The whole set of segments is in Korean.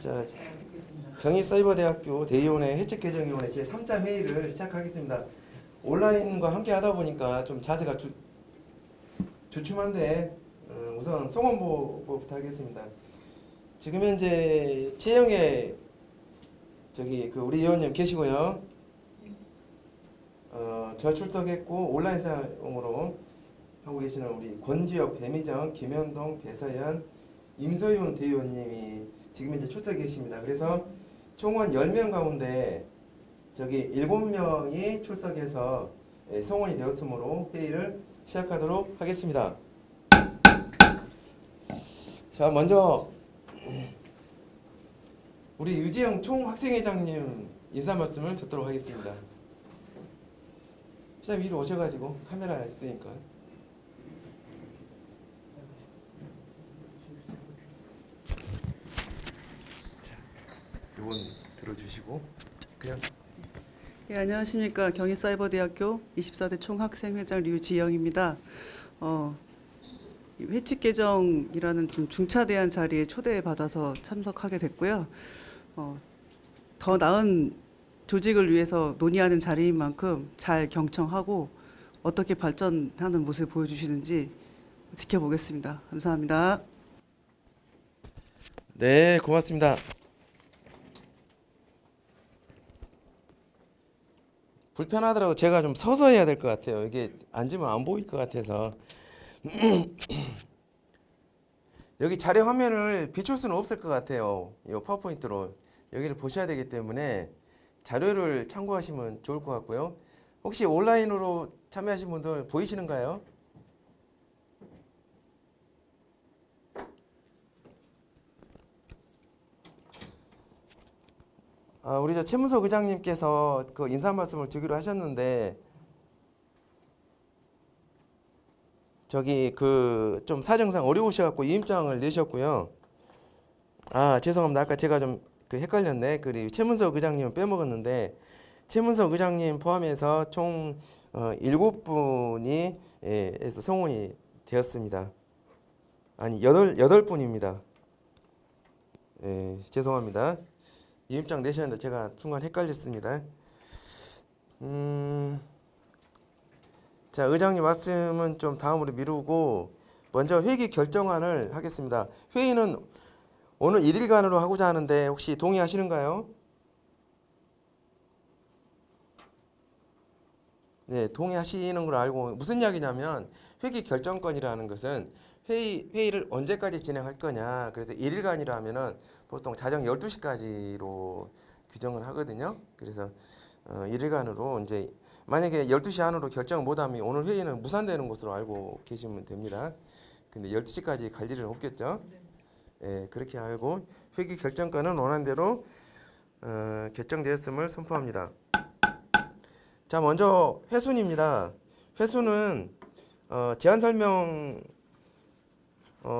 자, 경희사이버대학교 대의원회 해책개정위원회 제3차 회의를 시작하겠습니다. 온라인과 함께 하다 보니까 좀 자세가 주춤한데 우선 송원보부터 하겠습니다. 지금 현재 최영애 우리 의원님 계시고요. 저 출석했고 온라인 사용으로 하고 계시는 우리 권지혁, 배미정, 김현동, 배서연, 임소윤 대의원님이 지금 현재 출석해 계십니다. 그래서 총원 10명 가운데 7명이 출석해서 성원이 되었으므로 회의를 시작하도록 하겠습니다. 자, 먼저 우리 유지영 총학생회장님 인사 말씀을 듣도록 하겠습니다. 시장 위로 오셔가지고 카메라 있으니까. 요건 들어주시고 그냥. 예, 안녕하십니까. 경희사이버대학교 24대 총학생회장 류지영입니다. 회칙 개정이라는 좀 중차대한 자리에 초대받아서 참석하게 됐고요. 더 나은 조직을 위해서 논의하는 자리인 만큼 잘 경청하고 어떻게 발전하는 모습을 보여주시는지 지켜보겠습니다. 감사합니다. 네, 고맙습니다. 불편하더라도 제가 좀 서서 해야 될 것 같아요. 이게 앉으면 안 보일 것 같아서. 여기 자료 화면을 비출 수는 없을 것 같아요. 이 파워포인트로 여기를 보셔야 되기 때문에 자료를 참고하시면 좋을 것 같고요. 혹시 온라인으로 참여하신 분들 보이시는가요? 우리 최문석 의장님께서 그 인사 말씀을 드리기로 하셨는데 좀 사정상 어려우셔갖고 이임장을 내셨고요. 죄송합니다. 아까 제가 좀 헷갈렸네. 그리고 최문석 의장님은 빼먹었는데 최문석 의장님 포함해서 총 7분이 해서 성원이 되었습니다. 아니 8분입니다. 죄송합니다. 이임장 내셨는데 제가 순간 헷갈렸습니다. 자, 의장님 말씀은 좀 다음으로 미루고 먼저 회기 결정안을 하겠습니다. 회의는 오늘 1일간으로 하고자 하는데 혹시 동의하시는가요? 네, 동의하시는 걸 알고 무슨 이야기냐면 회기 결정권이라는 것은 회의를 언제까지 진행할 거냐. 그래서 1일간이라 하면은 보통 자정 12시까지로 규정을 하거든요. 그래서 1일간으로 이제 만약에 12시 안으로 결정을 못하면 오늘 회의는 무산되는 것으로 알고 계시면 됩니다. 근데 12시까지 갈 일은 없겠죠. 네, 그렇게 알고 회기 결정권은 원안대로 결정되었음을 선포합니다. 자, 먼저 회순입니다. 회순은 제안 설명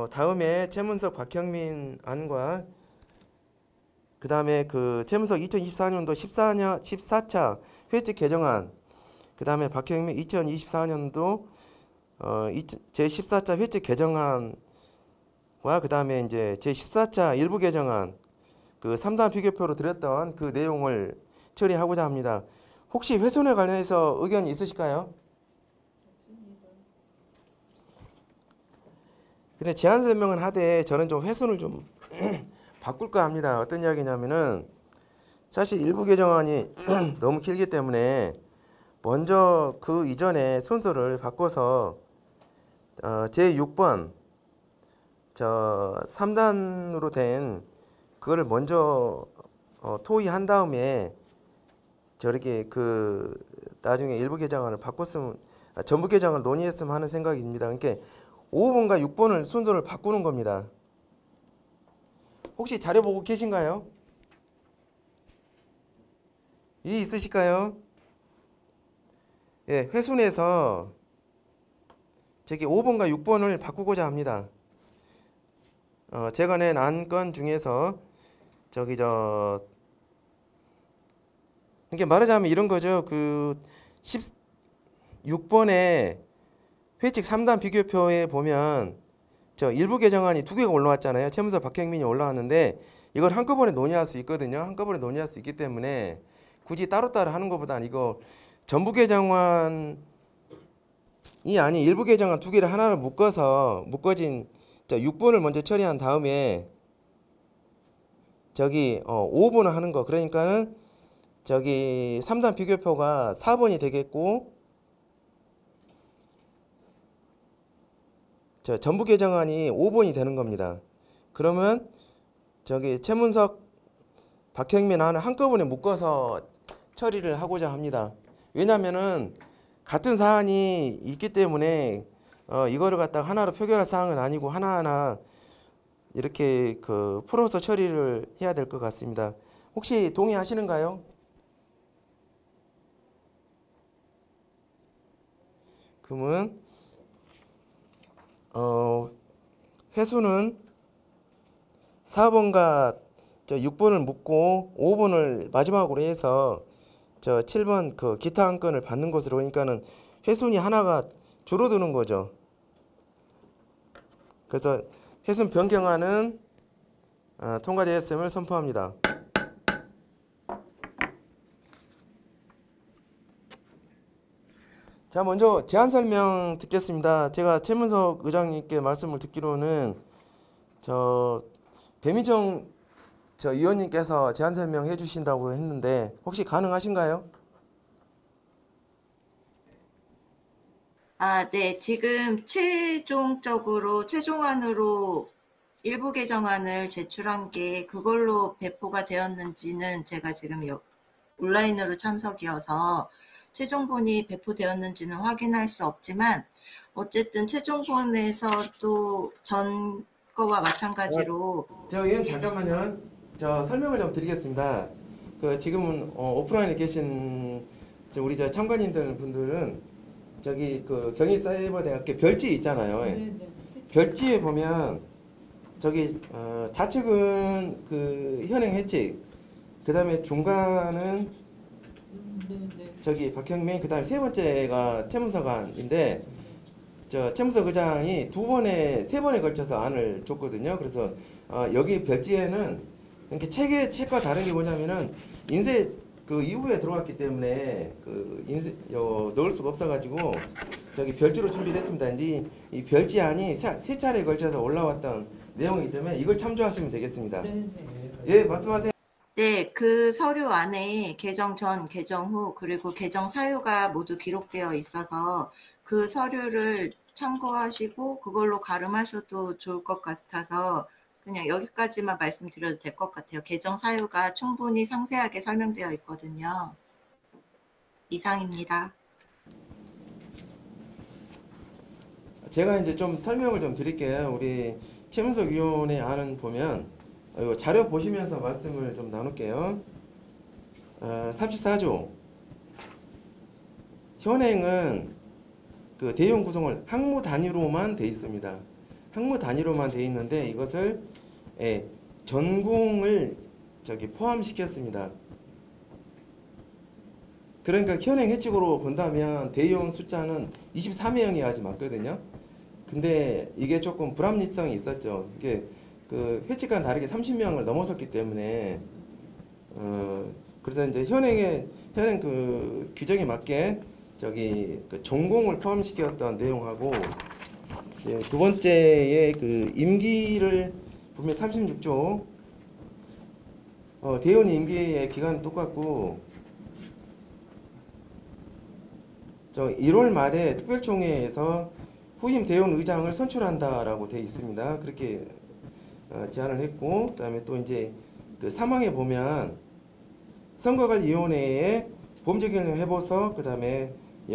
다음에 최문석 박형민 안과 그 다음에 최문석 2024년도 14차 회칙 개정안, 그 다음에 박형민 2024년도 제14차 회칙 개정안과 그 다음에 이제 제14차 일부 개정안 3단 비교표로 드렸던 그 내용을 처리하고자 합니다. 혹시 회순에 관련해서 의견이 있으실까요? 근데 제안 설명은 하되 저는 좀 회순을 좀 바꿀까 합니다. 어떤 이야기냐면은 사실 일부 개정안이 너무 길기 때문에 먼저 그 이전에 순서를 바꿔서 제6번 3단으로 된 그거를 먼저 토의한 다음에 저렇게 나중에 일부 개정안을 바꿨으면 전부 개정을 논의했으면 하는 생각입니다. 그러니까 5번과 6번을 순서를 바꾸는 겁니다. 혹시 자료 보고 계신가요? 이해 있으실까요? 예, 회순에서 5번과 6번을 바꾸고자 합니다. 제가 낸 안건 중에서 이게 말하자면 이런 거죠. 16번에 회칙 3단 비교표에 보면 일부 개정안이 2개가 올라왔잖아요. 최문석 박형민이 올라왔는데 이걸 한꺼번에 논의할 수 있거든요. 한꺼번에 논의할 수 있기 때문에 굳이 따로따로 하는 것보다는 이거 전부 개정안이 아닌 일부 개정안 두 개를 하나로 묶어진 6번을 먼저 처리한 다음에 저기 5번을 하는 거, 그러니까는 저기 3단 비교표가 4번이 되겠고, 저 전부 개정안이 5번이 되는 겁니다. 그러면 저기 최문석, 박형민 하는 한꺼번에 묶어서 처리를 하고자 합니다. 왜냐면은 같은 사안이 있기 때문에 이거를 갖다가 하나로 표결할 사항은 아니고 하나하나 이렇게 그 풀어서 처리를 해야 될 것 같습니다. 혹시 동의하시는가요? 그러면 회수는 4번과 6번을 묻고 5번을 마지막으로 해서 7번 그 기타 한 건을 받는 것으로, 그러니까는 회순이 하나가 줄어드는 거죠. 그래서 회순 변경안은 통과되었음을 선포합니다. 자, 먼저 제안 설명 듣겠습니다. 제가 최문석 의장님께 말씀을 듣기로는 배미정 위원님께서 제안 설명해 주신다고 했는데 혹시 가능하신가요? 네. 지금 최종안으로 일부 개정안을 제출한 게 그걸로 배포가 되었는지는 제가 지금 온라인으로 참석이어서 최종본이 배포되었는지는 확인할 수 없지만 어쨌든 최종본에서도 전 거와 마찬가지로 의원 잠깐만요. 설명을 좀 드리겠습니다. 지금은 오프라인에 계신 우리 참관인들 분들은 저기 경희사이버대학교 별지 있잖아요. 네네. 별지에 보면 저기 좌측은 현행 회칙, 그 다음에 중간은 저기 박형민, 그 다음에 세 번째가 최문석안인데 최문석 의장이 세 번에 걸쳐서 안을 줬거든요. 그래서 여기 별지에는 이렇게 책과 다른 게 뭐냐면은 인쇄 이후에 들어왔기 때문에 넣을 수가 없어가지고 저기 별지로 준비를 했습니다. 근데 이 별지안이 세 차례에 걸쳐서 올라왔던 내용이기 때문에 이걸 참조하시면 되겠습니다. 네, 예, 말씀하세요. 네, 그 서류 안에 개정 전, 개정 후, 그리고 개정 사유가 모두 기록되어 있어서 그 서류를 참고하시고 그걸로 가름하셔도 좋을 것 같아서 그냥 여기까지만 말씀드려도 될 것 같아요. 개정 사유가 충분히 상세하게 설명되어 있거든요. 이상입니다. 제가 이제 좀 설명을 좀 드릴게요. 우리 최문석 위원의 안은 보면 이거 자료 보시면서 말씀을 좀 나눌게요. 34조 현행은 대용 구성을 학무 단위로만 돼 있습니다. 학무 단위로만 돼 있는데 이것을 전공을 포함시켰습니다. 그러니까 현행 회칙으로 본다면 대의원 숫자는 23명이야지 맞거든요. 근데 이게 조금 불합리성이 있었죠. 이게 회칙과는 다르게 30명을 넘어섰기 때문에 그래서 이제 현행 규정에 맞게 전공을 포함시켰던 내용하고, 두 번째의 임기를 보면 36조 대의원 임기의 기간은 똑같고 1월 말에 특별총회에서 후임 대의원 의장을 선출한다라고 되어 있습니다. 그렇게 제안을 했고, 그다음에 또 이제 사망에 보면 선거관리위원회에 보험적용 해보서, 그다음에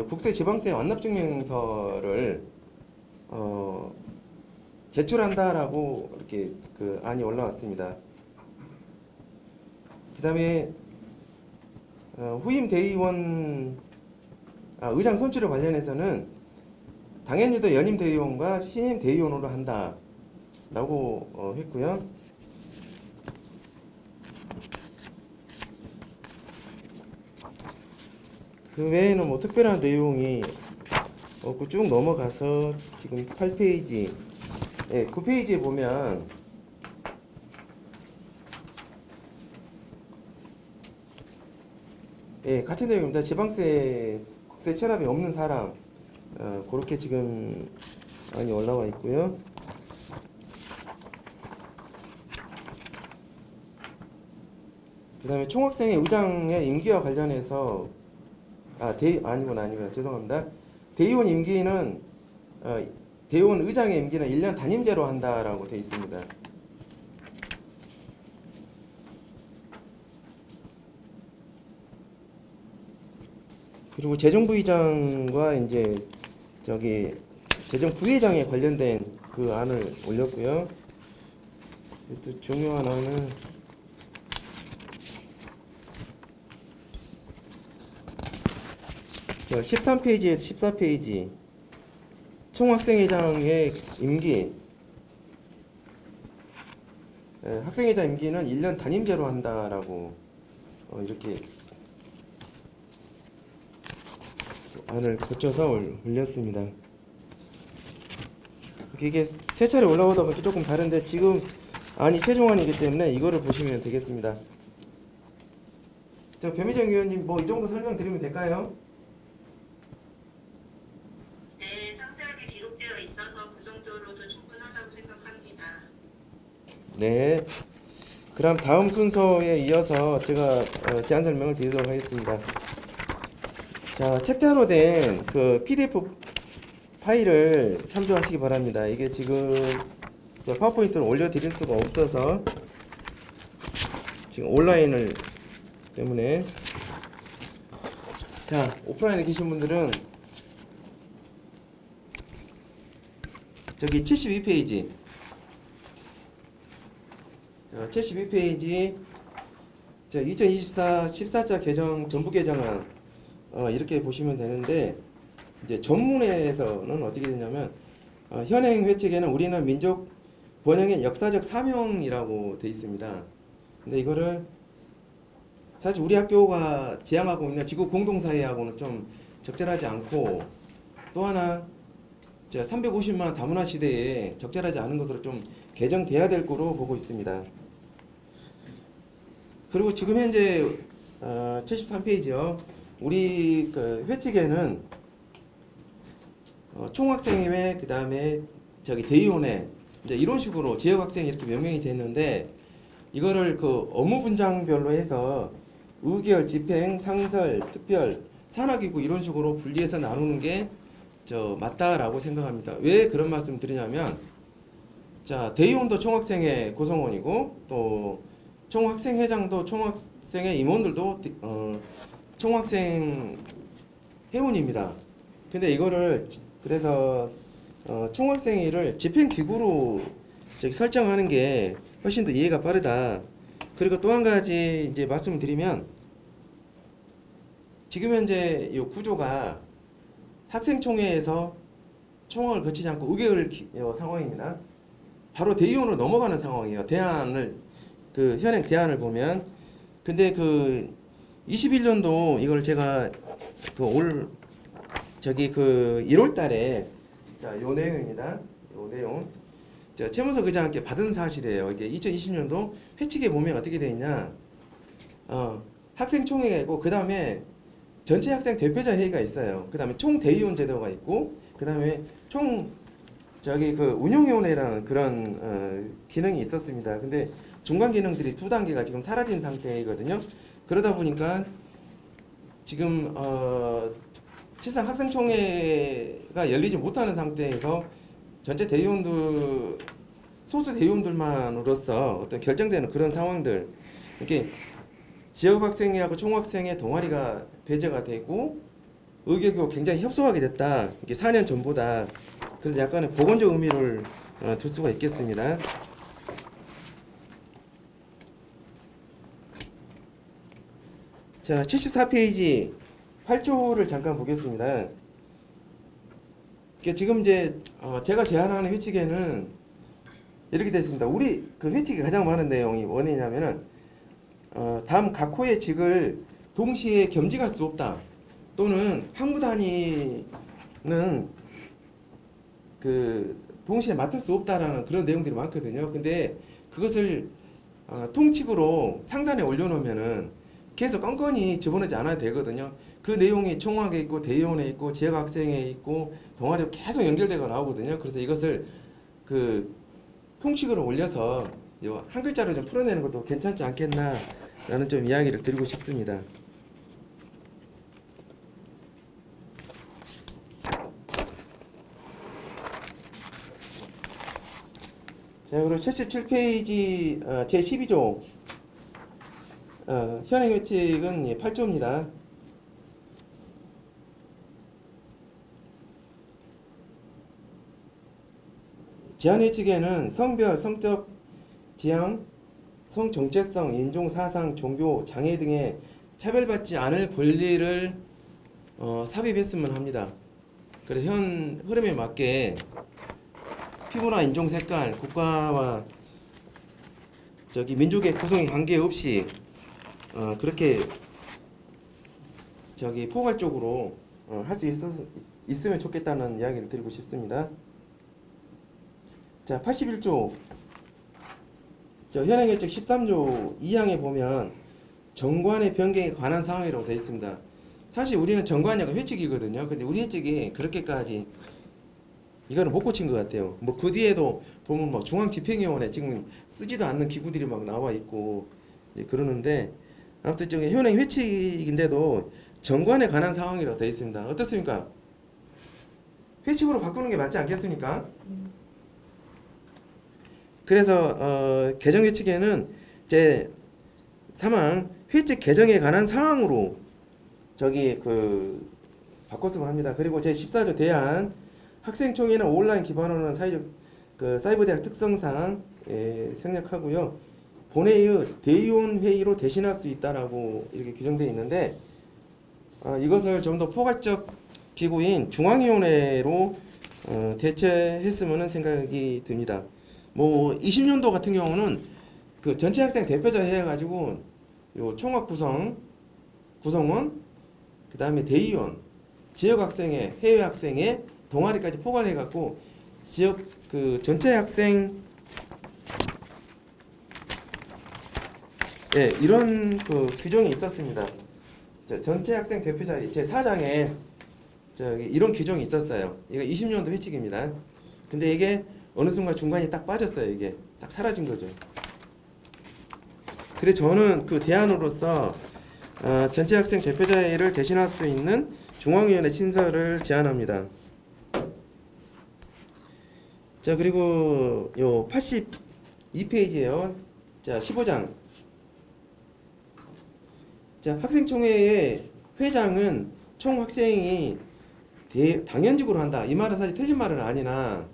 국세지방세 완납증명서를 제출한다라고 이렇게 안이 올라왔습니다. 그다음에 후임 대의원 의장 선출에 관련해서는 당연히도 연임 대의원과 신임 대의원으로 한다라고 했고요. 그 외에는 뭐 특별한 내용이 없고 쭉 넘어가서 지금 8페이지, 9페이지에 보면 예, 같은 내용입니다. 지방세 국세 체납이 없는 사람 그렇게 지금 많이 올라와 있고요. 그다음에 총학생회 의장의 임기와 관련해서 아니구나 죄송합니다. 대의원 임기는 대의원 의장의 임기는 1년 단임제로 한다라고 되어 있습니다. 그리고 재정부의장과 이제 재정부의장에 관련된 그 안을 올렸고요. 또 중요한 안은 13페이지에서 14페이지 총학생회장의 임기 학생회장 임기는 1년 단임제로 한다라고 이렇게 안을 거쳐서 올렸습니다. 이게 세 차례 올라오다 보니까 조금 다른데 지금 안이 최종안이기 때문에 이거를 보시면 되겠습니다. 배미정 위원님 뭐 이 정도 설명 드리면 될까요? 네, 상세하게 기록되어 있어서 그 정도로도 충분하다고 생각합니다. 네. 그럼 다음 순서에 이어서 제가 제안 설명을 드리도록 하겠습니다. 자, 책자로 된 그 PDF 파일을 참조하시기 바랍니다. 이게 지금 파워포인트를 올려드릴 수가 없어서 지금 온라인을 때문에 자, 오프라인에 계신 분들은 저기 72페이지 72페이지 2024 14자 개정 전부 개정안 이렇게 보시면 되는데 이제 전문에서는 어떻게 되냐면 현행 회칙에는 우리는 민족 번영의 역사적 사명이라고 돼 있습니다. 근데 이거를 사실 우리 학교가 지향하고 있는 지구 공동사회하고는 좀 적절하지 않고 또 하나 350만 다문화 시대에 적절하지 않은 것으로 좀 개정돼야 될 거로 보고 있습니다. 그리고 지금 현재 73페이지요. 우리 그 회칙에는 총학생회 그 다음에 대의원회 이제 이런 식으로 지역학생이 이렇게 명명이 됐는데 이거를 그 업무 분장별로 해서 의결, 집행, 상설, 특별, 산하기구 이런 식으로 분리해서 나누는 게 맞다라고 생각합니다. 왜 그런 말씀 드리냐면 대의원도 총학생회 구성원이고 또 총학생회장도 총학생회 임원들도 총학생 회원입니다. 근데 이거를 그래서 총학생회를 집행기구로 설정하는 게 훨씬 더 이해가 빠르다. 그리고 또 한 가지 이제 말씀을 드리면 지금 현재 이 구조가 학생총회에서 총학을 거치지 않고 의결 상황입니다. 바로 대의원으로 넘어가는 상황이에요. 대안을 현행 대안을 보면 근데 21년도 이걸 제가 1월 달에 요 내용입니다. 요 내용. 최문석 의장께 받은 사실이에요. 이게 2020년도 회칙에 보면 어떻게 되어 있냐. 학생총회가 있고 그 다음에 전체 학생 대표자 회의가 있어요. 그 다음에 총대의원 제도가 있고 그 다음에 운영위원회라는 그런 기능이 있었습니다. 근데 중간 기능들이 두 단계가 지금 사라진 상태이거든요. 그러다 보니까 지금 실상 학생총회가 열리지 못하는 상태에서 전체 대의원들 소수 대의원들만으로서 어떤 결정되는 그런 상황들 이렇게 지역학생회하고 총학생회 동아리가 배제가 되고 의결도 굉장히 협소하게 됐다. 이게 4년 전보다 그래서 약간의 보건적 의미를 둘 수가 있겠습니다. 자, 74페이지 8조를 잠깐 보겠습니다. 지금 이제 제가 제안하는 회칙에는 이렇게 되어 있습니다. 우리 회칙이 가장 많은 내용이 뭐냐면은 다음 각 호의 직을 동시에 겸직할 수 없다. 또는 학무 단위는 동시에 맡을 수 없다라는 그런 내용들이 많거든요. 근데 그것을 통칙으로 상단에 올려놓으면은 계속 건건히 집어넣지 않아도 되거든요. 그 내용이 총학에 있고 대의원에 있고 지역학생에 있고 동아리에 계속 연결되고 나오거든요. 그래서 이것을 그 통식으로 올려서 요 한 글자로 좀 풀어내는 것도 괜찮지 않겠나라는 좀 이야기를 드리고 싶습니다. 자, 그리고 77페이지 제12조 현행 회칙은 8조입니다. 제한 회칙에는 성별, 성적 지향, 성정체성, 인종, 사상, 종교, 장애 등의 차별받지 않을 권리를 삽입했으면 합니다. 그래서 현 흐름에 맞게 피부나 인종 색깔, 국가와 저기 민족의 구성에 관계없이 그렇게 저기 포괄적으로 할 수 있으면 좋겠다는 이야기를 드리고 싶습니다. 자, 81조 현행회칙 13조 2항에 보면 정관의 변경에 관한 사항이라고 되어 있습니다. 사실 우리는 정관이 아니라 회칙이거든요. 근데 우리 회칙이 그렇게까지 이거는 못 고친 것 같아요. 뭐 그 뒤에도 보면 뭐 중앙집행위원회 지금 쓰지도 않는 기구들이 막 나와 있고 그러는데 아무튼 저기 현행 회칙인데도 정관에 관한 상황이라고 되어 있습니다. 어떻습니까? 회칙으로 바꾸는 게 맞지 않겠습니까? 그래서 개정 회칙에는 제 3항 회칙 개정에 관한 사항으로 저기 바꿨으면 합니다. 그리고 제 14조 대안 학생총회나 온라인 기반으로는 사회적 사이버 대학 특성상 생략하고요. 본회의 대의원 회의로 대신할 수 있다라고 이렇게 규정되어 있는데 이것을 좀 더 포괄적 기구인 중앙위원회로 대체했으면 생각이 듭니다. 뭐 20년도 같은 경우는 그 전체 학생 대표자 해가지고 요 총학 구성원 그 다음에 대의원 지역 학생회 해외 학생회 동아리까지 포괄해 갖고 지역 그 전체 학생 이런 그 규정이 있었습니다. 전체 학생 대표자 제 4장에 이런 규정이 있었어요. 이거 20년도 회칙입니다. 근데 이게 어느 순간 중간에 딱 빠졌어요. 이게 딱 사라진 거죠. 그래서 저는 그 대안으로서 전체 학생 대표자회를 대신할 수 있는 중앙위원회 신설을 제안합니다. 자, 그리고 요 82페이지에요. 자, 15장. 자, 학생총회의 회장은 총 학생이 당연직으로 한다. 이 말은 사실 틀린 말은 아니나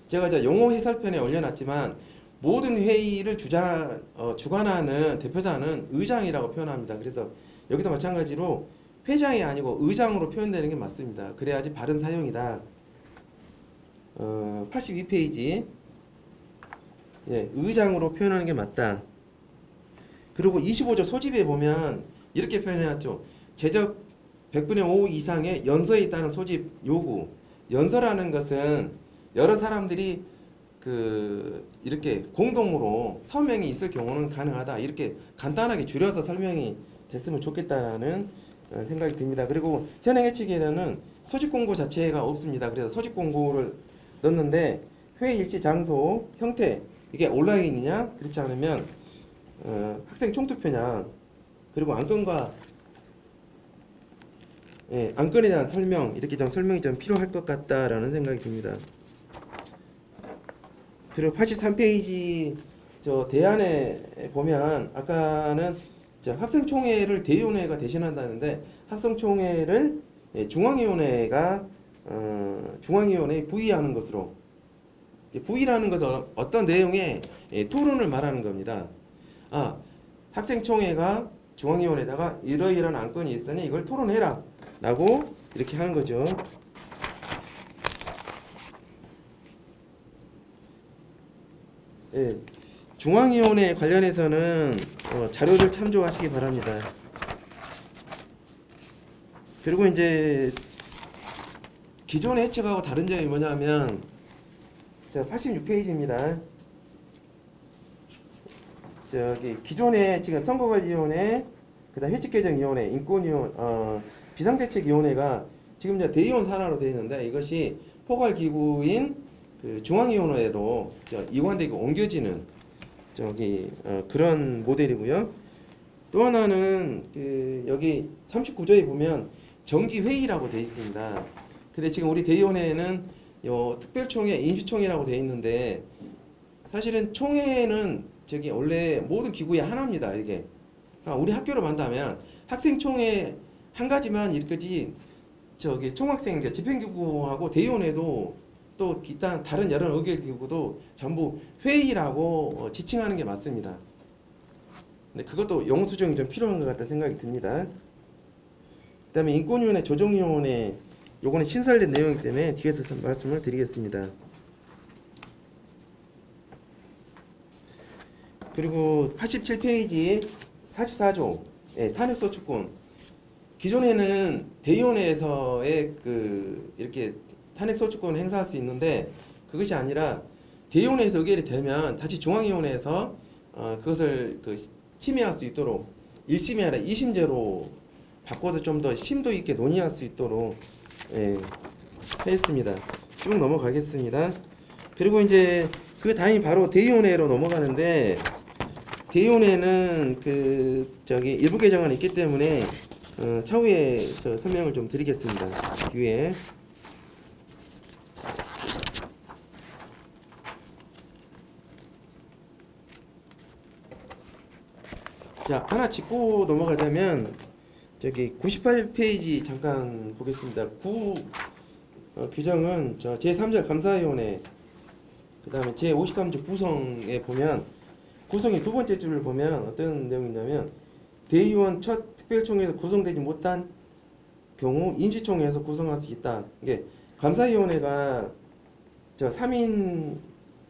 제가 이제 용어 해설편에 올려놨지만 모든 회의를 주관하는 대표자는 의장이라고 표현합니다. 그래서 여기도 마찬가지로 회장이 아니고 의장으로 표현되는 게 맞습니다. 그래야지 바른 사용이다. 82페이지 의장으로 표현하는 게 맞다. 그리고 25조 소집에 보면 이렇게 표현해놨죠. 제적 100분의 5 이상의 연서에 있다는 소집 요구. 연서라는 것은 여러 사람들이 이렇게 공동으로 서명이 있을 경우는 가능하다. 이렇게 간단하게 줄여서 설명이 됐으면 좋겠다는 생각이 듭니다. 그리고 현행 회칙에는 소집 공고 자체가 없습니다. 그래서 소집 공고를 넣는데 회의 일시 장소 형태 이게 온라인이냐 그렇지 않으면 학생 총투표냐 그리고 안건과 안건에 대한 설명 이렇게 좀 설명이 좀 필요할 것 같다라는 생각이 듭니다. 그리고 83페이지 저 대안에 보면 아까는 학생총회를 대의원회가 대신한다는데 학생총회를 중앙위원회에 부의하는 것으로 부의라는 것은 어떤 내용의 토론을 말하는 겁니다. 학생총회가 중앙위원회에다가 이러이러한 안건이 있으니 이걸 토론해라 라고 이렇게 하는 거죠. 중앙위원회 관련해서는 자료를 참조하시기 바랍니다. 그리고 이제 기존의 해책하고 다른 점이 뭐냐면 86페이지입니다. 저기 기존에 지금 선거관리위원회, 그다음 회칙개정위원회, 인권위원, 비상대책위원회가 지금 이제 대의원 산하로 되어 있는데 이것이 포괄기구인 그 중앙위원회로 이관되고 옮겨지는 저기 그런 모델이고요. 또 하나는 그 여기 39조에 보면 정기회의라고 되어 있습니다. 근데 지금 우리 대의원회는 요 특별총회, 임시총회라고 되어 있는데 사실은 총회는 저기 원래 모든 기구의 하나입니다. 이게 우리 학교로 만다면 학생총회 한 가지만 이렇게지 저기 총학생 집행기구하고 대의원회도 또 기타 다른 여러 의결기구도 전부 회의라고 지칭하는 게 맞습니다. 근데 그것도 영수증이 좀 필요한 것 같다 생각이 듭니다. 그다음에 인권위원회, 조정위원회 요거는 신설된 내용이기 때문에 뒤에서 말씀을 드리겠습니다. 그리고 87페이지 44조 탄핵소추권. 기존에는 대의원회에서의 그 이렇게 탄핵소추권을 행사할 수 있는데 그것이 아니라 대의원회에서 의결이 되면 다시 중앙위원회에서 그것을 그 침해할 수 있도록 1심이 아니라 2심제로 바꿔서 좀 더 심도 있게 논의할 수 있도록 했습니다. 쭉 넘어가겠습니다. 그리고 이제 그 다음이 바로 대의원회로 넘어가는데 대의원회는 그 저기 일부 개정안이 있기 때문에 차후에 설명을 좀 드리겠습니다. 뒤에 자 하나 짚고 넘어가자면 저기 98페이지 잠깐 보겠습니다. 규정은 저 제3자 감사위원회 그 다음에 제53조 구성에 보면 구성의 두 번째 줄을 보면 어떤 내용이냐면 대의원 첫 특별총회에서 구성되지 못한 경우 임시총회에서 구성할 수 있다. 이게 감사위원회가 저 3인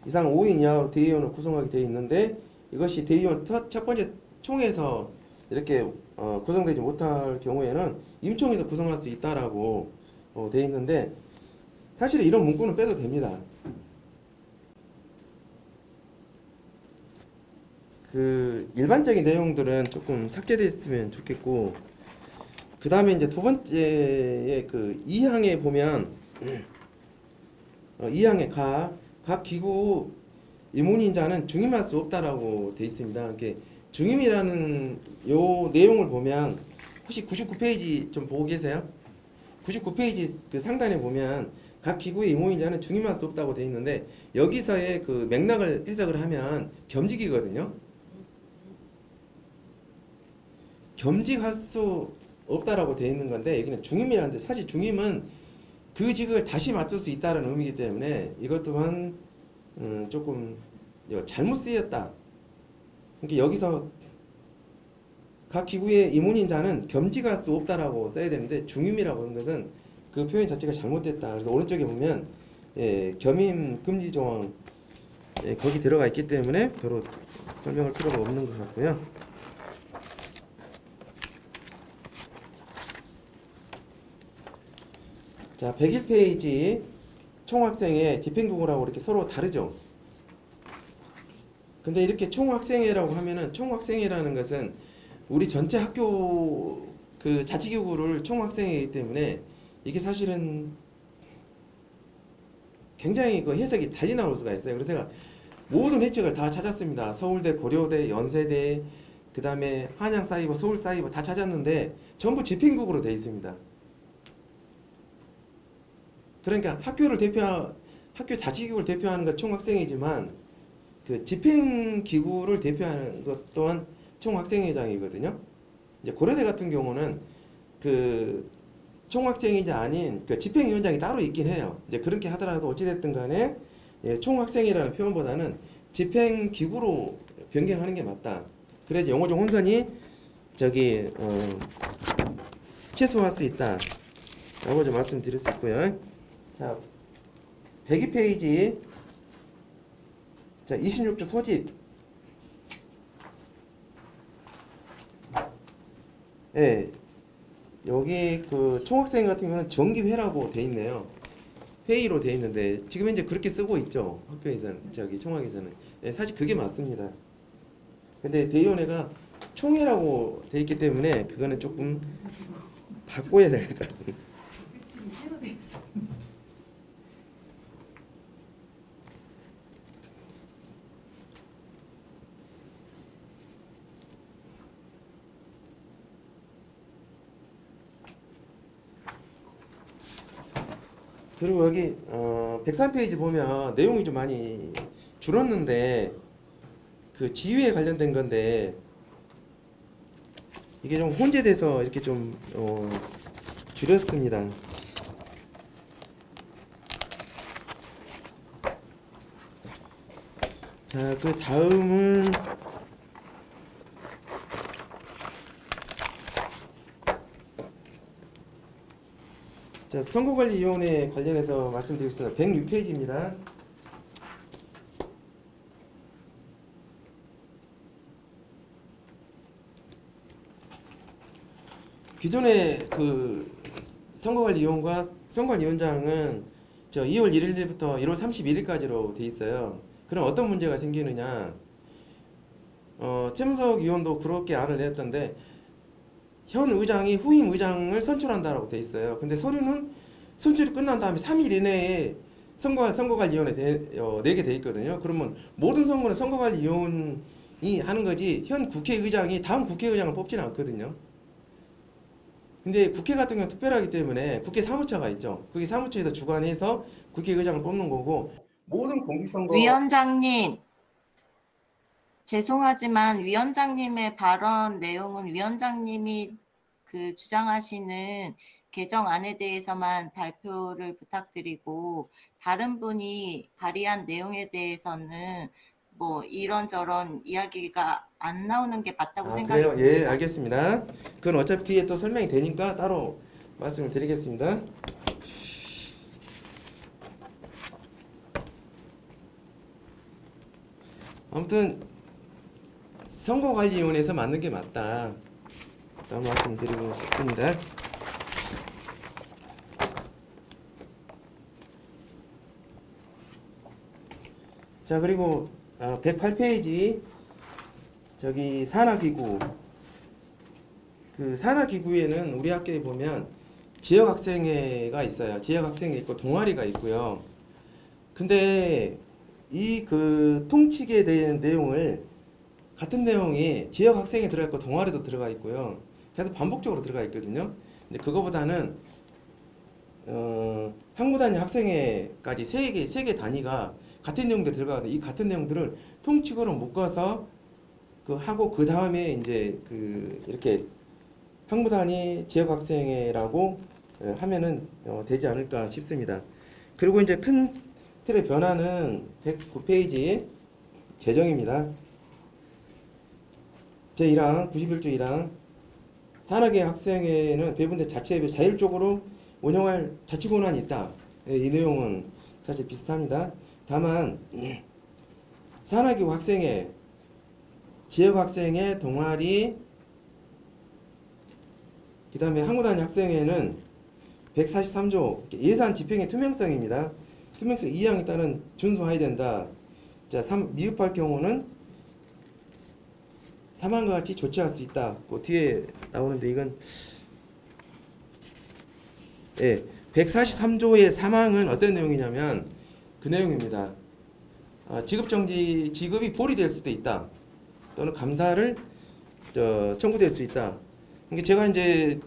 이상 5인 이하로 대의원을 구성하게 되어 있는데 이것이 대의원 첫 번째 총회에서 이렇게 구성되지 못할 경우에는 임총에서 구성할 수 있다라고 되어 있는데 사실 이런 문구는 빼도 됩니다. 그 일반적인 내용들은 조금 삭제됐으면 좋겠고 그 다음에 이제 두 번째의 그 2항에 보면 2항에 각 기구 임원인자는 중임할 수 없다라고 되어 있습니다. 이렇게 중임이라는 요 내용을 보면 혹시 99페이지 좀 보고 계세요? 99페이지 그 상단에 보면 각 기구의 임원인자는 중임할 수 없다고 되어 있는데 여기서의 그 맥락을 해석을 하면 겸직이거든요. 겸직할 수 없다라고 되어 있는 건데 여기는 중임이라는데 사실 중임은 그 직을 다시 맡을 수 있다는 의미이기 때문에 이것 또한 조금 잘못 쓰였다. 그러니까 여기서 각 기구의 임원인자는 겸직할 수 없다라고 써야 되는데 중임이라고 하는 것은 그 표현 자체가 잘못됐다. 그래서 오른쪽에 보면 겸임 금지 조항 거기 들어가 있기 때문에 별로 설명할 필요가 없는 것 같고요. 자, 101페이지 총학생회 집행부구라고 이렇게 서로 다르죠. 근데 이렇게 총학생회라고 하면은 총학생회라는 것은 우리 전체 학교 그 자치기구를 총학생회이기 때문에 이게 사실은 굉장히 그 해석이 달리 나올 수가 있어요. 그래서 제가 모든 해석을 다 찾았습니다. 서울대, 고려대, 연세대, 그 다음에 한양사이버, 서울사이버 다 찾았는데 전부 집행국으로 되어 있습니다. 그러니까 학교 자치기구를 대표하는 것 총학생회지만 그 집행기구를 대표하는 것 또한 총학생회장이거든요. 이제 고려대 같은 경우는 그 총학생회자 아닌 그 집행위원장이 따로 있긴 해요. 이제 그렇게 하더라도 어찌됐든 간에 총학생회라는 표현보다는 집행기구로 변경하는 게 맞다. 그래야지 영어적 혼선이 저기 최소화할 수 있다. 라고 좀 말씀드릴 수 있고요. 자, 102페이지 자 26조 소집 여기 그 총학생 같은 경우는 정기회라고 돼 있네요. 회의로 돼 있는데 지금 현재 그렇게 쓰고 있죠. 학교에서는 저기 총학에서는 사실 그게 맞습니다. 근데 대의원회가 총회라고 돼 있기 때문에 그거는 조금 바꿔야 될 것 같아요. 그리고 여기 103페이지 보면 내용이 좀 많이 줄었는데 그 지휘에 관련된 건데 이게 좀 혼재돼서 이렇게 좀 줄였습니다. 자, 그 다음은 자, 선거관리위원회 관련해서 말씀드리겠습니다. 106페이지입니다. 기존의 그 선거관리위원과 선관위원장은 저 2월 1일부터 1월 31일까지로 돼 있어요. 그럼 어떤 문제가 생기느냐? 최문석 의원도 그렇게 안을 냈던데 현 의장이 후임 의장을 선출한다라고 돼 있어요. 근데 서류는 선출이 끝난 다음에 3일 이내에 선거관리위원회 내게 돼 있거든요. 그러면 모든 선거는 선거관리위원이 하는 거지 현 국회의장이 다음 국회의장을 뽑지는 않거든요. 근데 국회 같은 경우는 특별하기 때문에 국회 사무처가 있죠. 그게 사무처에서 주관해서 국회의장을 뽑는 거고 모든 공직선거 위원장님, 죄송하지만 위원장님의 발언 내용은 위원장님이 그 주장하시는 개정안에 대해서만 발표를 부탁드리고 다른 분이 발의한 내용에 대해서는 뭐 이런저런 이야기가 안 나오는 게 맞다고 그래요? 생각합니다. 예, 알겠습니다. 그건 어차피 뒤에 또 설명이 되니까 따로 말씀을 드리겠습니다. 아무튼 선거관리위원회에서 맞는 게 맞다. 라고 말씀드리고 싶습니다. 자, 그리고 108페이지 저기 산하기구 그 산하기구에는 우리 학교에 보면 지역학생회가 있어요. 지역학생회 있고 동아리가 있고요. 근데 이 그 통치에 대한 내용을 같은 내용이 지역학생에 들어가 있고 동아리도 들어가 있고요. 계속 반복적으로 들어가 있거든요. 근데 그거보다는 학무단위 학생회까지 세 개 단위가 같은 내용들이 들어가거든요. 이 같은 내용들을 통칙으로 묶어서 그 하고 그 다음에 이제 그 이렇게 학무단위 지역학생회라고 하면은 되지 않을까 싶습니다. 그리고 이제 큰 틀의 변화는 109페이지 재정입니다. 제1항 91조 1항 산하계 학생회는 배분된 자치회를 자율적으로 운영할 자치 권한이 있다. 이 내용은 사실 비슷합니다. 다만 산하기구 학생회, 지역학생회, 동아리, 그 다음에 학무단위 학생회는 143조 예산 집행의 투명성입니다. 투명성 2항에 따른 준수해야 된다. 자, 미흡할 경우는 사망과 같이 조치할 수 있다. 그 뒤에 나오는데 이건 143조의 사망은 어떤 내용이냐면 그 내용입니다. 지급이 보류될 수도 있다. 또는 감사를 청구될 수 있다. 그러니까 제가 이제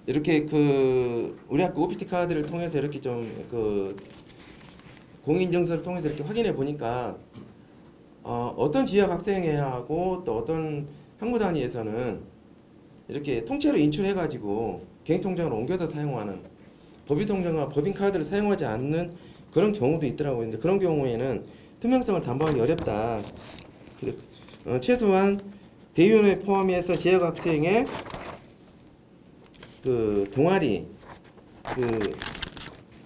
이렇게 그 우리 학교 OPT 카드를 통해서 이렇게 좀 그 공인인증서를 통해서 이렇게 확인해 보니까 어떤 지역 학생회하고 또 어떤 학무단위에서는 이렇게 통째로 인출해 가지고 개인 통장으로 옮겨서 사용하는 법인 통장과 법인 카드를 사용하지 않는 그런 경우도 있더라고요. 근데 그런 경우에는 투명성을 담보하기 어렵다. 최소한 대의원회 포함해서 지역 학생회 그 동아리 그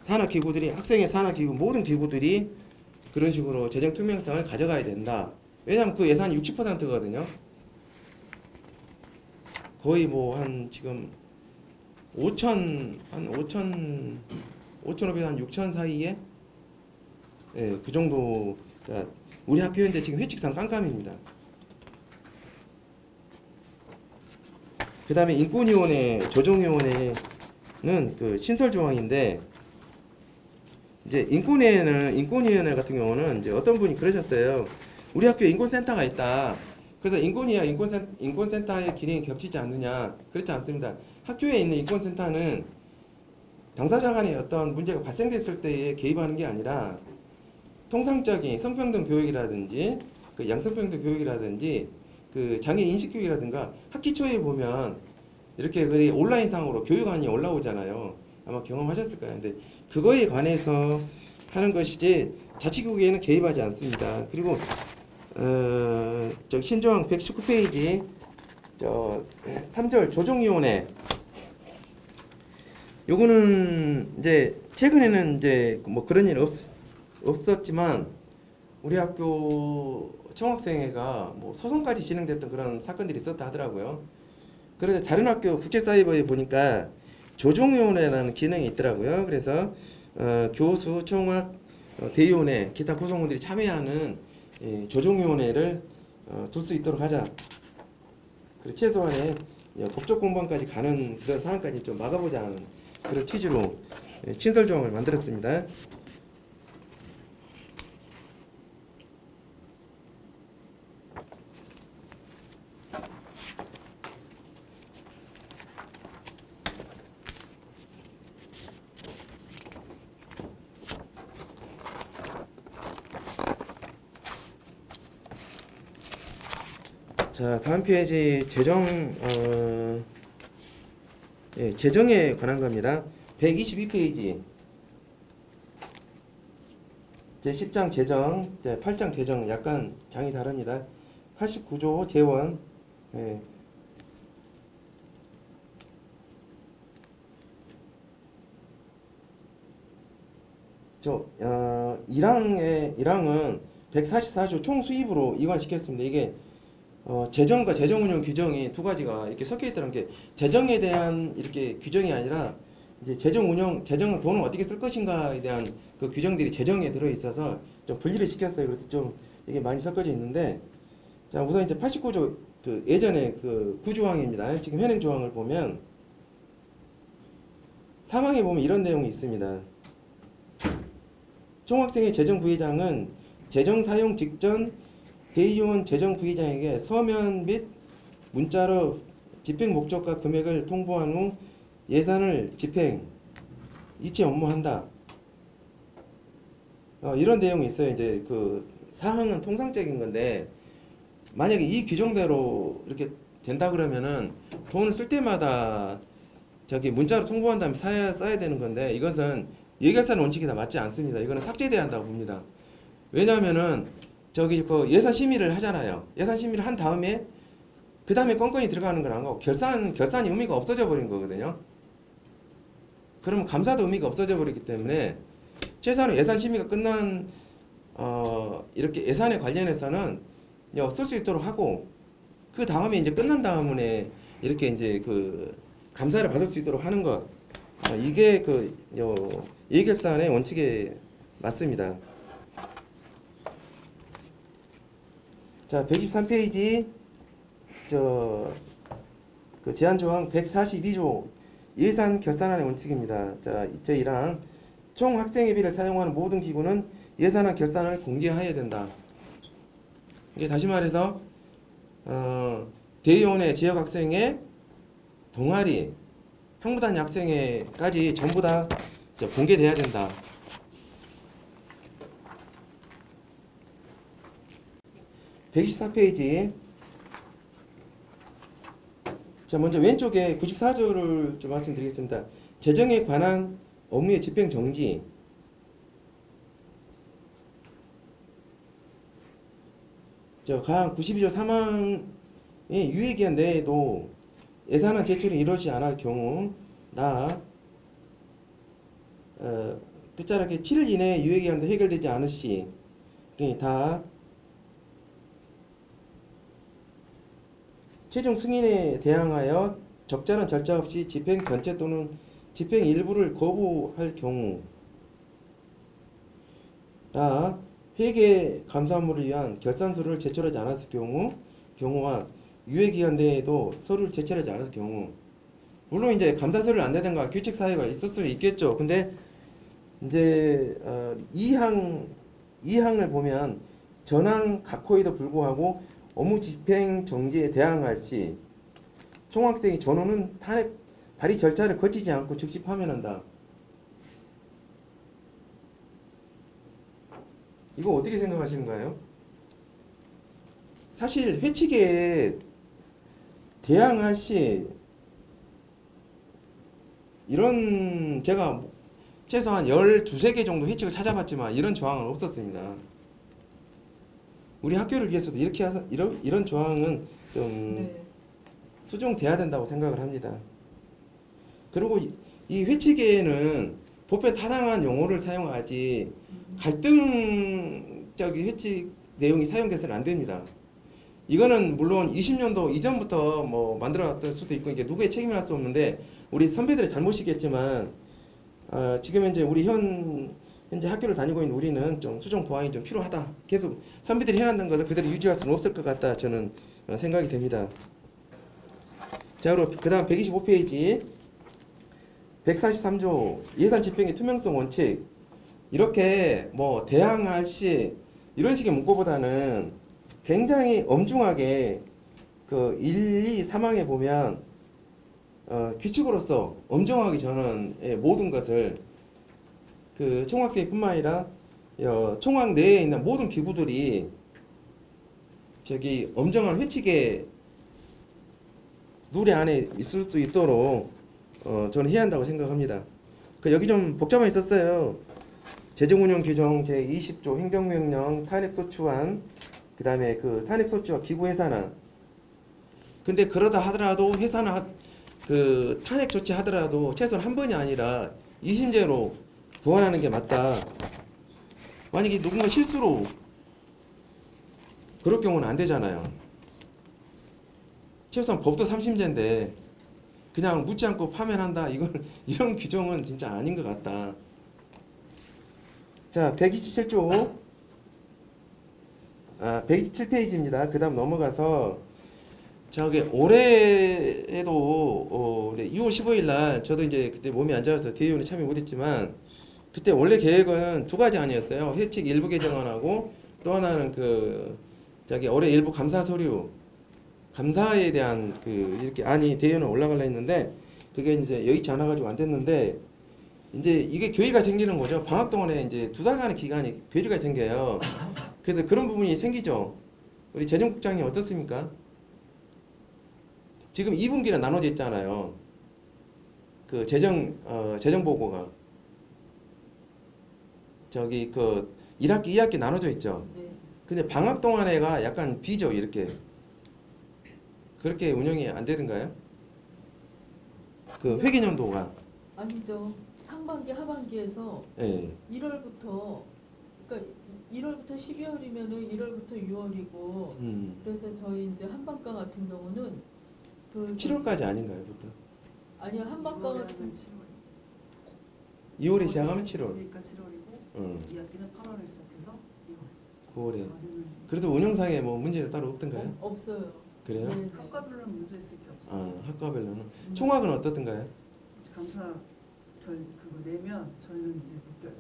산하기구들이 학생회 산하기구 모든 기구들이 그런 식으로 재정 투명성을 가져가야 된다. 왜냐하면 그 예산이 60%거든요. 거의 뭐 한 지금 5,500 한 6,000 사이에 그 정도. 그러니까 우리 학교 현재 지금 회칙상 깜깜입니다. 그 다음에 인권위원회, 조정위원회는 그 신설 조항인데, 이제 인권위원회 같은 경우는 이제 어떤 분이 그러셨어요. 우리 학교에 인권센터가 있다. 그래서 인권위와 인권센터의 기능이 겹치지 않느냐. 그렇지 않습니다. 학교에 있는 인권센터는 당사자 간에 어떤 문제가 발생됐을 때에 개입하는 게 아니라 통상적인 성평등 교육이라든지 그 양성평등 교육이라든지 그 장애 인식 교육이라든가 학기 초에 보면 이렇게 그 온라인상으로 교육안이 올라오잖아요. 아마 경험하셨을 거예요. 근데 그거에 관해서 하는 것이지 자치구에는 개입하지 않습니다. 그리고 저 신조항 119페이지 저 3절 조정위원회, 요거는 이제 최근에는 이제 뭐 그런 일 없었지만 우리 학교 총학생회가 뭐 소송까지 진행됐던 그런 사건들이 있었다 하더라고요. 그런데 다른 학교 국제사이버에 보니까 조정위원회라는 기능이 있더라고요. 그래서 교수, 총학, 대위원회, 기타 구성원들이 참여하는 이 조정위원회를 둘 수 있도록 하자. 그리고 최소한의 법적 공방까지 가는 그런 상황까지 좀 막아보자는 그런 취지로 친설 조항을 만들었습니다. 자, 다음 페이지 재정에 관한 겁니다. 122페이지 제10장 재정, 제8장 재정 약간 장이 다릅니다. 89조 재원, 예. 저 1항은 144조 총수입으로 이관시켰습니다. 이게 재정과 재정운용 규정이 두 가지가 이렇게 섞여 있다는 게 재정에 대한 이렇게 규정이 아니라 이제 재정운용, 재정은 돈을 어떻게 쓸 것인가에 대한 그 규정들이 재정에 들어 있어서 좀 분리를 시켰어요. 그래서 좀 이게 많이 섞어져 있는데, 자, 우선 이제 89조 그 예전에 그 구조항입니다. 지금 현행 조항을 보면 3항에 보면 이런 내용이 있습니다. 총학생회 재정부의장은 재정 사용 직전 대의원 재정부의장에게 서면 및 문자로 집행 목적과 금액을 통보한 후 예산을 집행, 이체 업무한다. 이런 내용이 있어요. 이제 그 사항은 통상적인 건데 만약에 이 규정대로 이렇게 된다 그러면은 돈을 쓸 때마다 저기 문자로 통보한 다음에 써야 되는 건데 이것은 예결산 원칙이 다 맞지 않습니다. 이거는 삭제돼야 한다고 봅니다. 왜냐하면은 저기 그 예산 심의를 하잖아요. 예산 심의를 한 다음에 그 다음에 건건이 들어가는 건 안 가고 결산이 의미가 없어져 버린 거거든요. 그러면 감사도 의미가 없어져 버리기 때문에 최소한 예산 심의가 끝난 이렇게 예산에 관련해서는 쓸 수 있도록 하고 그 다음에 이제 끝난 다음에 이렇게 이제 그 감사를 받을 수 있도록 하는 것, 이게 그 예결산의 원칙에 맞습니다. 자, 123페이지 그 제한조항 142조 예산 결산안의 원칙입니다. 자, 제1항 총 학생회비를 사용하는 모든 기구는 예산안 결산을 공개해야 된다. 이게 다시 말해서 대의원회, 지역학생회, 동아리, 학무단위 학생회까지 전부 다 공개돼야 된다. 124페이지. 자, 먼저 왼쪽에 94조를 좀 말씀드리겠습니다. 재정에 관한 업무의 집행 정지. 강 92조 3항의 유예기한 내에도 예산안 제출이 이루어지지 않을 경우 끝자락에 7일 이내에 유예기한도 해결되지 않을 시 다 최종 승인에 대항하여 적절한 절차 없이 집행 전체 또는 집행 일부를 거부할 경우 회계 감사업무를 위한 결산서를 제출하지 않았을 경우와 유예 기간 내에도 서류를 제출하지 않을 경우, 물론 이제 감사 서류를 안 내든가 규칙 사유가 있을 수는 있겠죠. 근데 이제 2항을 보면 전항 각호에도 불구하고 업무 집행 정지에 대항할 시 총학생이 전후는 탄핵 발의 절차를 거치지 않고 즉시 파면한다. 이거 어떻게 생각하시는가요? 사실 회칙에 대항할 시 이런 제가 최소한 12개 정도 회칙을 찾아봤지만 이런 조항은 없었습니다. 우리 학교를 위해서도 이런 조항은 좀 네. 수정돼야 된다고 생각을 합니다. 그리고 이 회칙에는 법에 타당한 용어를 사용하지 갈등적인 회칙 내용이 사용돼서는 안 됩니다. 이거는 물론 20년도 이전부터 뭐 만들어왔을 수도 있고 이게 누구의 책임을 할 수 없는데 우리 선배들의 잘못이겠지만 지금 현재 우리 현재 학교를 다니고 있는 우리는 좀 수정 보완이 좀 필요하다. 계속 선배들이 해놨는 것을 그대로 유지할 수는 없을 것 같다. 저는 생각이 됩니다. 자, 그 다음 125페이지 143조 예산 집행의 투명성 원칙. 이렇게 뭐 대항할 시 이런 식의 문구보다는 굉장히 엄중하게 그 1, 2, 3항에 보면 규칙으로서 엄정하게 저는 모든 것을 그 총학생뿐만 아니라 총학 내에 있는 모든 기구들이 저기 엄정한 회칙의 누리 안에 있을 수 있도록 저는 해야 한다고 생각합니다. 여기 좀 복잡한 있었어요. 재정운영 규정 제20조 행정명령 탄핵소추안 그 다음에 그 탄핵소추와 기구해산안. 근데 그러다 하더라도 그 탄핵 조치 하더라도 최소한 한 번이 아니라 2심제로 보완하는 게 맞다. 만약에 누군가 실수로 그럴 경우는 안 되잖아요. 최소한 법도 3심제인데 그냥 묻지 않고 파면한다. 이런 규정은 진짜 아닌 것 같다. 자, 127조 127페이지입니다. 그 다음 넘어가서 저기 올해에도 2월 15일 날 저도 이제 그때 몸이 안 좋아서 대의원에 참여 못했지만 그때 원래 계획은 두 가지 아니었어요. 회칙 일부 개정안하고 또 하나는 그 저기 올해 일부 감사 서류 감사에 대한 그 이렇게 안이 대의원에 올라가려 했는데 그게 이제 여의치 않아가지고 안 됐는데 이제 이게 교의가 생기는 거죠. 방학 동안에 이제 2달간의 기간이 교의가 생겨요. 그래서 그런 부분이 생기죠. 우리 재정국장님 어떻습니까? 지금 2분기는 나눠져 있잖아요. 그 재정 보고가 저기 그 1학기, 2학기 나눠져 있죠. 네. 근데 방학 동안에가 약간 비죠, 이렇게. 그렇게 운영이 안 되던가요? 그 회계연도가. 아니죠. 상반기 하반기에서 예. 1월부터 그러니까 1월부터 12월이면은 1월부터 6월이고 그래서 저희 이제 한반과 같은 경우는 그 7월까지 아닌가요, 보통? 아니요 한반과 같은 2월에 시작하면 7월. 그러니까 7월이고 2학기는 8월에 시작해서 2월. 9월에. 그래도 운영상에 뭐 문제는 따로 없던가요? 없어요. 그래요? 네, 네. 학과별로는 문제 있을 게 없어요. 아, 학과별로는. 총학은 어떻던가요? 감사 그거 내면 저희는 이제 묶여요.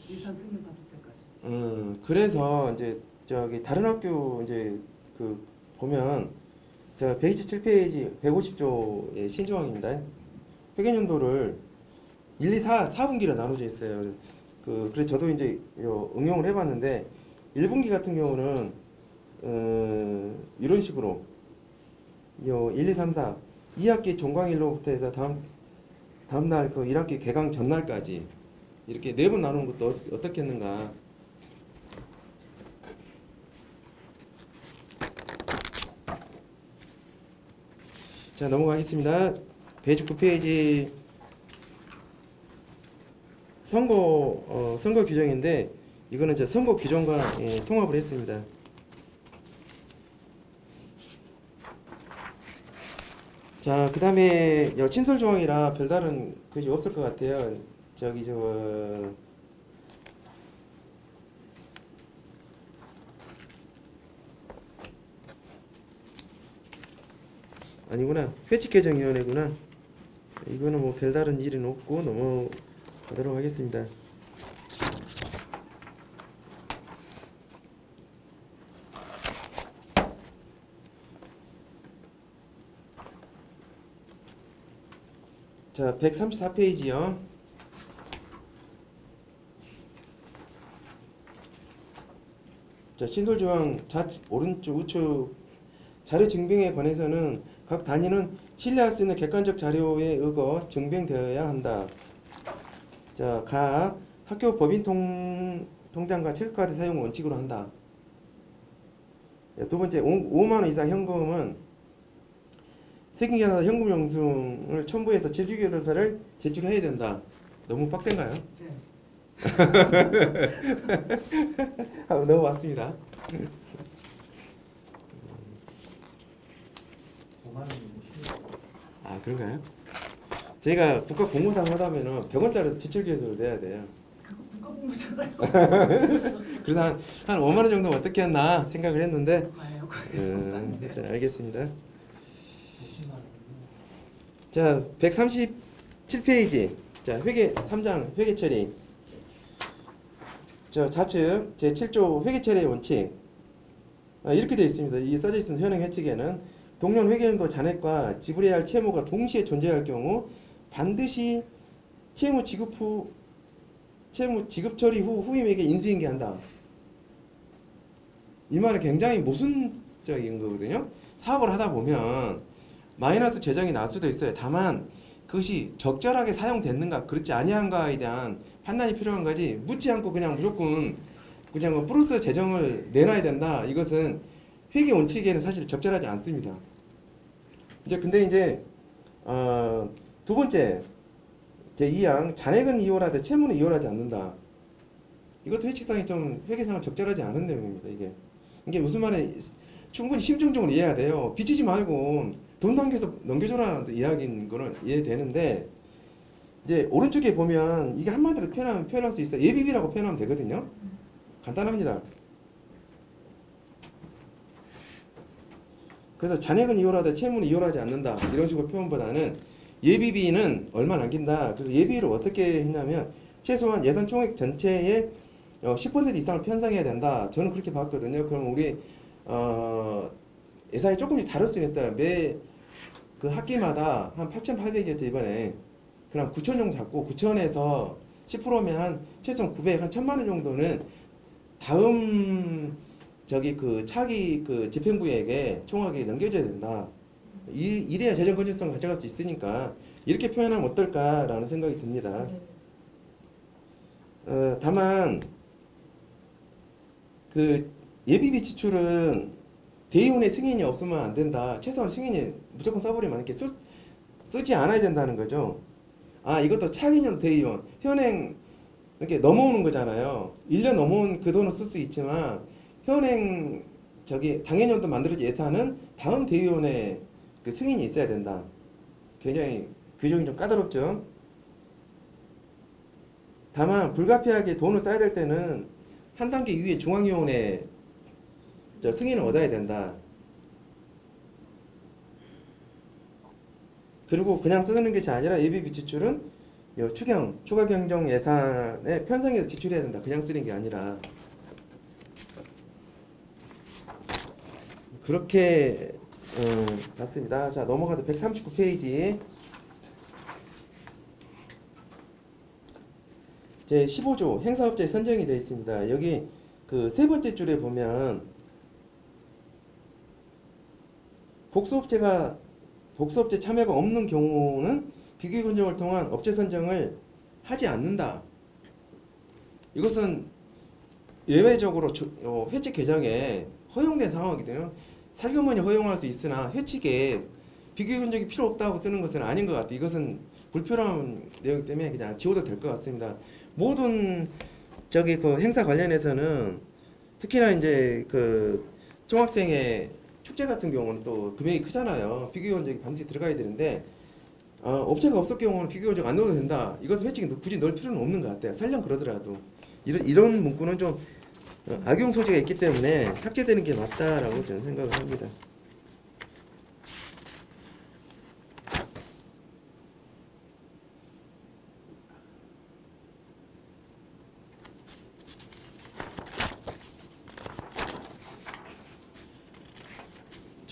예산 승인 받을 때까지. 그래서 이제 저기 다른 학교 이제 그 보면 저 127페이지 150조의 신조항입니다. 회계연도를 1, 2, 4분기로 나눠져 있어요. 그래서 저도 이제 응용을 해봤는데 1분기 같은 경우는 이런 식으로 1, 2, 3, 4 2학기 종강일로부터 해서 다음날 그 1학기 개강 전날까지 이렇게 4번 나누는 것도 어떻겠는가. 자, 넘어가겠습니다. 119페이지 선거 규정인데 이거는 이제 선거 규정과 통합을 했습니다. 자, 그 다음에 친설 조항이라 별다른 것이 없을 것 같아요. 저기 아니구나. 회칙개정위원회구나. 이거는 뭐 별다른 일은 없고 넘어가도록 하겠습니다. 자, 134페이지요. 자, 신설조항 오른쪽 우측 자료 증빙에 관해서는 각 단위는 신뢰할 수 있는 객관적 자료에 의거 증빙되어야 한다. 자, 각 학교 법인 통장과 체크카드 사용 원칙으로 한다. 두 번째, 5만 원 이상 현금은 세금계산서 현금 영수증을 첨부해서 제주교료사를 제출해야 된다. 너무 빡센가요? 네. 넘어왔습니다. 5만 원이면 쉬워. 아, 그런가요? 저희가 국가 공무사 하다면은 100원짜리 제출교수를 내야 돼요. 그거 국가공무잖아요. 그래서 한 5만 원 정도면 어떻게 했나 생각을 했는데, 봐요. 자, 알겠습니다. 50만 원. 자, 137페이지. 자, 회계 3장 회계 처리. 저 좌측 제7조 회계 처리의 원칙. 이렇게 되어 있습니다. 이 써져 있는 현행 회칙에는 동년 회계연도 잔액과 지불해야 할 채무가 동시에 존재할 경우 반드시 채무 지급 처리 후 후임에게 인수인계한다. 이 말은 굉장히 모순적인 거거든요. 사업을 하다 보면 마이너스 재정이 날 수도 있어요. 다만 그것이 적절하게 사용됐는가 그렇지 아니한가에 대한 판단이 필요한 거지, 묻지 않고 그냥 무조건 그냥 플러스 재정을 내놔야 된다. 이것은 회계 원칙에는 사실 적절하지 않습니다. 근데 이제 두 번째 제2항 잔액은 이월하되 채무는 이월하지 않는다. 이것도 회칙상이 좀 회계상은 적절하지 않은 내용입니다. 이게 무슨 말에 충분히 심층적으로 이해해야 돼요. 빚지지 말고 돈 넘겨줘라는 이야기인 거는 이해되는데, 이제 오른쪽에 보면 이게 한마디로 표현할 수 있어요. 예비비라고 표현하면 되거든요. 간단합니다. 그래서 잔액은 이월하되 채무는 이월하지 않는다. 이런 식으로 표현보다는 예비비는 얼마 남긴다. 그래서 예비비를 어떻게 했냐면 최소한 예산 총액 전체의 10% 이상을 편성해야 된다. 저는 그렇게 봤거든요. 그럼 우리 예산이 조금씩 다를 수 있어요. 매 그 학기마다 한 8,800이었죠 이번에. 그럼 9,000 정도 잡고 9,000에서 10%면 한 최소한 900, 한 1,000만 원 정도는 다음 그 차기 그 집행부에게 총액이 넘겨줘야 된다. 이래야 재정 건전성을 가져갈 수 있으니까 이렇게 표현하면 어떨까라는 생각이 듭니다. 다만 그 예비비 지출은 대의원의 승인이 없으면 안 된다. 최소한 승인이 무조건 써버리면 이렇게 쓰지 않아야 된다는 거죠. 이것도 차기년 대의원 현행 이렇게 넘어오는 거잖아요. 1년 넘어온 그 돈은 쓸 수 있지만 현행 당해년도 만들어진 예산은 다음 대의원의 그 승인이 있어야 된다. 굉장히 규정이 좀 까다롭죠. 다만 불가피하게 돈을 써야 될 때는 한 단계 위에 중앙위원회 승인을 얻어야 된다. 그리고 그냥 쓰는 것이 아니라 예비비 지출은 추가 경정 예산에 편성해서 지출해야 된다. 그냥 쓰는 게 아니라. 그렇게 봤습니다. 자, 넘어가서 139페이지 제 15조 행사업체 선정이 되어 있습니다. 여기 그 세 번째 줄에 보면 복수업체 참여가 없는 경우는 비교육 운영을 통한 업체 선정을 하지 않는다. 이것은 예외적으로 회칙 개정에 허용된 상황이거든요. 살균만이 허용할 수 있으나 회칙에 비교육 운영이 필요 없다고 쓰는 것은 아닌 것 같아요. 이것은 불필요한 내용 때문에 그냥 지워도 될 것 같습니다. 모든 그 행사 관련해서는 특히나 이제 그 중학생의 축제 같은 경우는 또 금액이 크잖아요. 비교육 운영이 반드시 들어가야 되는데 업체가 없을 경우는 비교육 운영 안 넣어도 된다. 이것은 회칙이 굳이 넣을 필요는 없는 것 같아요. 설령 그러더라도 이런 문구는 좀 악용 소지가 있기 때문에 삭제되는 게 맞다라고 저는 생각을 합니다.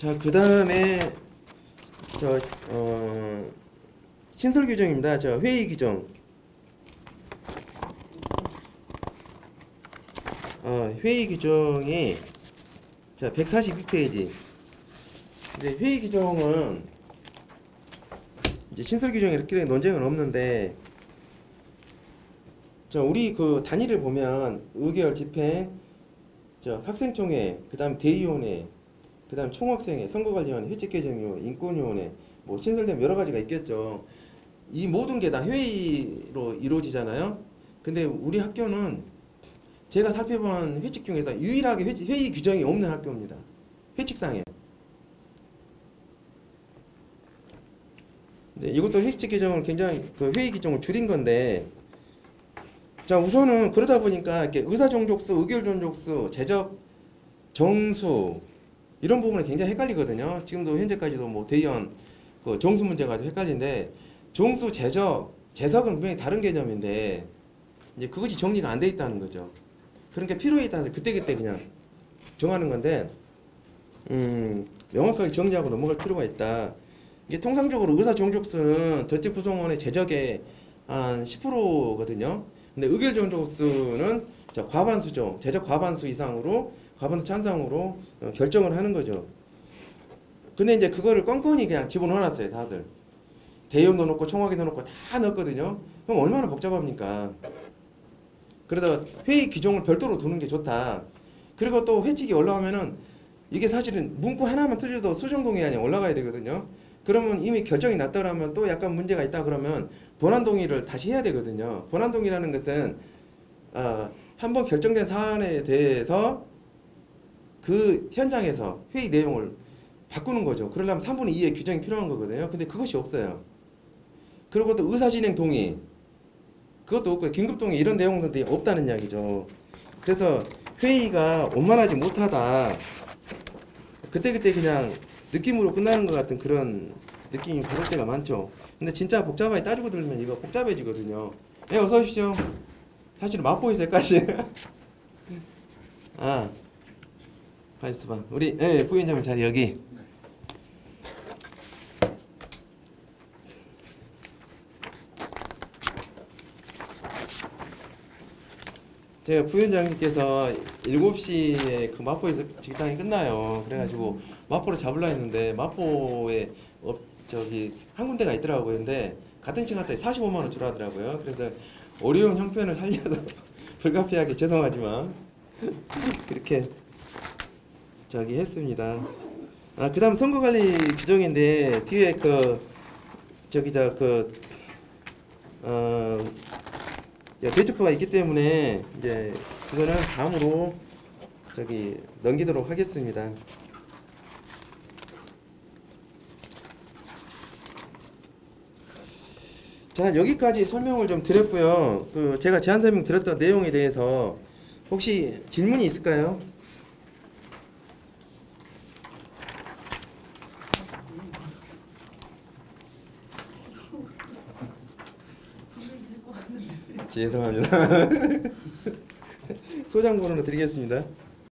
자, 그 다음에 저 신설 규정입니다. 저 회의 규정. 회의 규정이 자 142페이지. 근데 회의 규정은 이제 신설 규정이렇게 논쟁은 없는데, 자 우리 그 단위를 보면 의결, 집행, 저 학생총회, 그다음 대의원회, 그다음 총학생회, 선거관리위원회, 회칙개정위원회, 인권위원회, 뭐 신설되면 여러 가지가 있겠죠. 이 모든 게 다 회의로 이루어지잖아요. 근데 우리 학교는 제가 살펴본 회칙 중에서 유일하게 회의 규정이 없는 학교입니다. 회칙상에. 네, 이것도 회칙 규정을 굉장히 그 회의 규정을 줄인 건데, 자 우선은 그러다 보니까 이렇게 의사 종족수, 의결 종족수, 재적 정수 이런 부분이 굉장히 헷갈리거든요. 지금도 현재까지도 뭐 대의원 그 정수 문제 가지고 헷갈린데, 정수, 재적, 재석은 분명히 다른 개념인데 이제 그것이 정리가 안 돼 있다는 거죠. 그러니까 필요에 따라서 그때그때 그냥 정하는 건데, 명확하게 정리하고 넘어갈 필요가 있다. 이게 통상적으로 의사 종족수는 전체 구성원의 재적의 한 10%거든요. 근데 의결 종족수는 자, 과반수죠. 재적 과반수 이상으로, 과반수 찬성으로 결정을 하는 거죠. 근데 이제 그거를 껌껌이 그냥 집어넣어놨어요, 다들. 대의원도 넣고 총학위도 넣고 다 넣었거든요. 그럼 얼마나 복잡합니까? 그러다가 회의 규정을 별도로 두는 게 좋다. 그리고 또 회칙이 올라가면은 이게 사실은 문구 하나만 틀려도 수정동의안이 올라가야 되거든요. 그러면 이미 결정이 났다라면 또 약간 문제가 있다 그러면 본안동의를 다시 해야 되거든요. 본안동의라는 것은 한번 결정된 사안에 대해서 그 현장에서 회의 내용을 바꾸는 거죠. 그러려면 3분의 2의 규정이 필요한 거거든요. 근데 그것이 없어요. 그리고 또 의사진행 동의 그것도 없고 긴급 동의 이런 내용들이 없다는 이야기죠. 그래서 회의가 원만하지 못하다. 그때그때 그냥 느낌으로 끝나는 것 같은 그런 느낌이 받을 때가 많죠. 근데 진짜 복잡하게 따지고 들면 이거 복잡해지거든요. 예, 어서 오십시오. 사실 마포에서 여기까지. 가있어 봐. 우리 부위원장님 자리 여기. 제가 부위원장님께서 7시에 그 마포에서 직장이 끝나요. 그래가지고 마포로 잡으려 했는데 마포에 저기 한 군데가 있더라고요. 근데 같은 시간대에 45만 원 주라 하더라고요. 그래서 어려운 형편을 살려서 불가피하게 죄송하지만 그렇게 저기 했습니다. 그다음 선거관리 규정인데 뒤에 대축표가 있기 때문에 이제 그거는 다음으로 저기 넘기도록 하겠습니다. 자, 여기까지 설명을 좀 드렸고요. 제가 제안 설명 드렸던 내용에 대해서 혹시 질문이 있을까요? 죄송합니다. 소장 번호로 드리겠습니다.